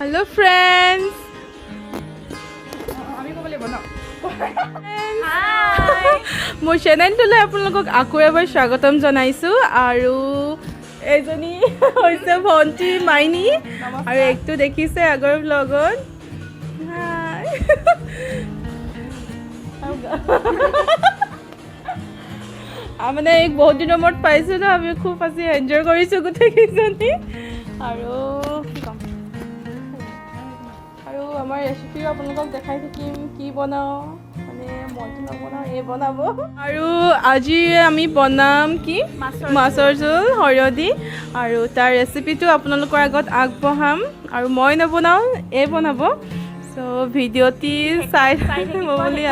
Hello friends. মোৰ চেনেলটোলৈ আপোনালোকক আকৌ এবাৰ স্বাগতম জনাইছোঁ আৰু এজনী হৈছে ভণ্টি মাইনী আৰু একটো দেখিছে আগৰ ব্লগত মানে এক বহুত দিনৰ মূৰত পাইছোঁ ন আমি খুব আজি এনজয় কৰিছোঁ গোটেইকেইজনী আৰু আমাৰ ৰেচিপিও আপোনালোকক দেখাই থাকিম কি বনাওঁ মানে মইতো নবনাওঁ এই বনাব আৰু আজি আমি বনাম কি মাছৰ জোল সৰিয়হ দি আৰু তাৰ ৰেচিপিটো আপোনালোকৰ আগত আগবঢ়াম আৰু মই নবনাওঁ এই বনাব চ' ভিডিঅ'টি চাই থাকিব বুলি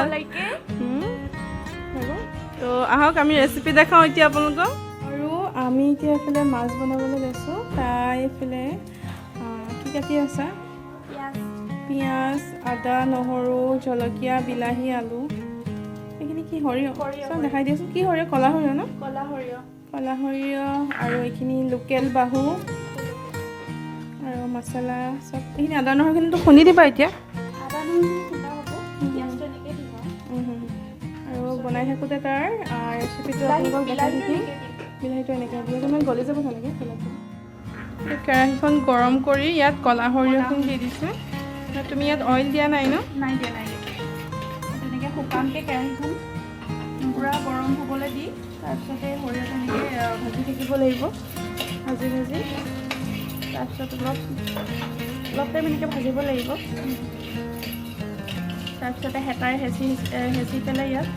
তো আহক আমি ৰেচিপি দেখাওঁ এতিয়া আপোনালোকক আৰু আমি এতিয়া এইফালে মাছ বনাবলৈ লৈছোঁ তাই এইফালে কি কাটি আছা পিঁয়াজ আদা নহৰু জলকীয়া বিলাহী আলু এইখিনি কি সৰিয়হ চব দেখাই দিয়াচোন কি সৰিয়হ ক'লা সৰিয়হ ন ক'লা সৰিয়হ আৰু এইখিনি লোকেল বাহু আৰু মছলা চব এইখিনি আদা নহৰুখিনিতো খুন্দি দিবা এতিয়া আৰু বনাই থাকোঁতে তাৰ ৰেচিপিটো আপোনালোকক দেখাই থাকিম বিলাহীটো এনেকৈ বিলাহীটো গলি যাব তেনেকৈ কেৰাহীখন গৰম কৰি ইয়াত ক'লা সৰিয়হখিনি দি দিছোঁ তুমি ইয়াত অইল দিয়া নাই ন নাই দিয়া তেনেকৈ শুকানকৈ কেৰাহীখন পূৰা গৰম হ'বলৈ দি তাৰপিছতে সৰিয়হ তেনেকৈ ভাজি থাকিব লাগিব ভাজি তাৰপিছত অলপ টাইম এনেকৈ ভাজিব লাগিব তাৰপিছতে হেতাৰে হেঁচি পেলাই ইয়াত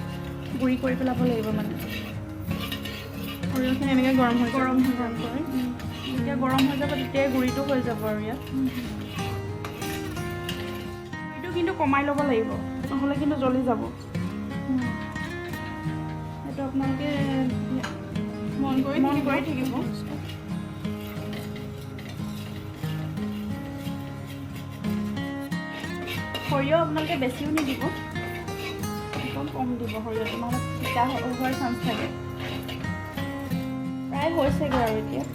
গুড়ি কৰি পেলাব লাগিব মানে সৰিয়হখিনি এনেকৈ গৰম কৰি যেতিয়া গৰম হৈ যাব তেতিয়াই গুড়িটো হৈ যাব আৰু ইয়াত কিন্তু কমাই ল'ব লাগিব নহ'লে কিন্তু জ্বলি যাব সেইটো আপোনালোকে মন কৰি থাকিব সৰিয়হ আপোনালোকে বেছিও নিদিব একদম কম দিব সৰিয়হটো নহ'লে তিতা হোৱাৰ চান্স থাকে প্ৰায় হৈছেগৈ আৰু এতিয়া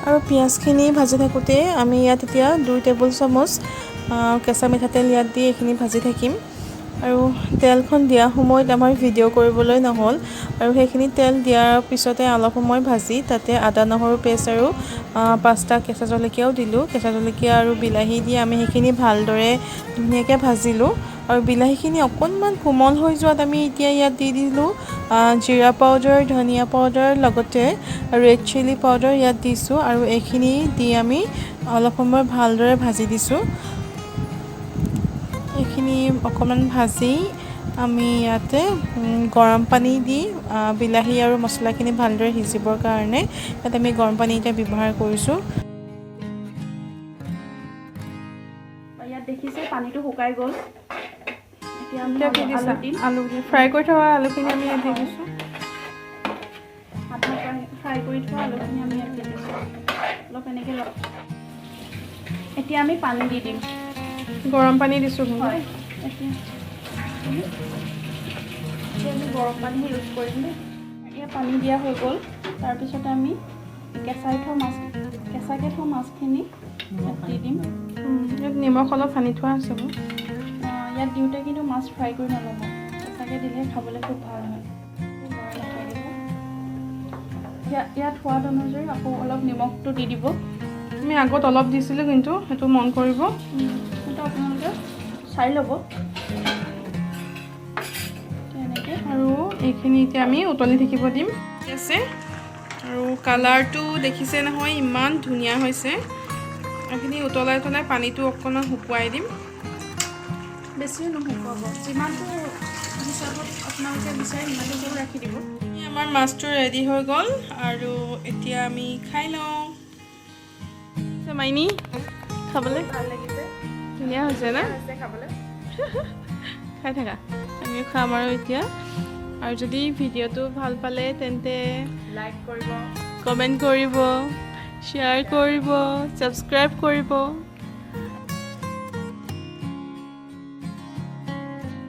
আৰু পিঁয়াজখিনি ভাজি থাকোঁতে আমি ইয়াত এতিয়া 2 টেবুল চামুচ কেঁচা মিঠাতেল ইয়াত দি এইখিনি ভাজি থাকিম আৰু তেলখন দিয়া সময়ত আমাৰ ভিডিঅ' কৰিবলৈ নহ'ল আৰু সেইখিনি তেল দিয়াৰ পিছতে অলপ সময় ভাজি তাতে আদা নহৰু পেষ্ট আৰু 5টা কেঁচা জলকীয়াও দিলোঁ কেঁচা জলকীয়া আৰু বিলাহী দি আমি সেইখিনি ভালদৰে ধুনীয়াকৈ ভাজিলোঁ আৰু বিলাহীখিনি অকণমান কোমল হৈ যোৱাত আমি এতিয়া ইয়াত দি দিলোঁ জিৰা পাউডাৰ ধনিয়া পাউডাৰ লগতে ৰেড চিলি পাউডাৰ ইয়াত দিছোঁ আৰু এইখিনি দি আমি অলপ সময় ভালদৰে ভাজি দিছোঁ এইখিনি অকণমান ভাজি আমি ইয়াতে গৰম পানী দি বিলাহী আৰু মছলাখিনি ভালদৰে সিজিবৰ কাৰণে ইয়াত আমি গৰম পানী এতিয়া ব্যৱহাৰ কৰিছোঁ ইয়াত দেখিছে পানীটো শুকাই গ'ল এতিয়া আলু ফ্ৰাই কৰি থোৱা আলুখিনি আমি ইয়াত দি দিছোঁ ফ্ৰাই কৰি থোৱা আলুখিনি আমি ইয়াত দি দিছোঁ অলপ এনেকৈ এতিয়া আমি পানী দি দিম গৰম পানী দিছোঁ হয় এতিয়া আমি গৰম পানী ইউজ কৰিম দেই এতিয়া পানী দিয়া হৈ গ'ল তাৰপিছতে আমি কেঁচাকৈ থোৱা মাছখিনি ইয়াত দি দিম ইয়াত নিমখ অলপ সানি থোৱা আছে ইয়াত দিওঁতে কিন্তু মাছ ফ্ৰাই কৰি নল'ব কেঁচাকৈ দিলে খাবলৈ খুব ভাল হয় ইয়াত সোৱাদ অনুযায়ী আকৌ অলপ নিমখটো দি দিব আমি আগত অলপ দিছিলোঁ কিন্তু সেইটো মন কৰিব সেইটো আপোনালোকে চাই ল'ব তেনেকৈ আৰু এইখিনি এতিয়া আমি উতলি থাকিব দিম ঠিক আছে আৰু কালাৰটো দেখিছে নহয় ইমান ধুনীয়া হৈছে এইখিনি উতলাই পানীটো অকণমান শুকুৱাই দিম বেছিও নুশুকুৱাব যিমানটো হিচাপত আপোনালোকে বিচাৰে সিমানটো কৰি ৰাখি দিব আমাৰ মাছটো ৰেডি হৈ গ'ল আৰু এতিয়া আমি খাই লওঁ মাইনী খাবলৈ ভাল লাগিছে ধুনীয়া হৈছে না খাবলৈ খাই থাকা আমিও খাম আৰু এতিয়া আৰু যদি ভিডিঅ'টো ভাল পালে তেন্তে লাইক কৰিব, কমেণ্ট কৰিব, শ্বেয়াৰ কৰিব, ছাবস্ক্ৰাইব কৰিব।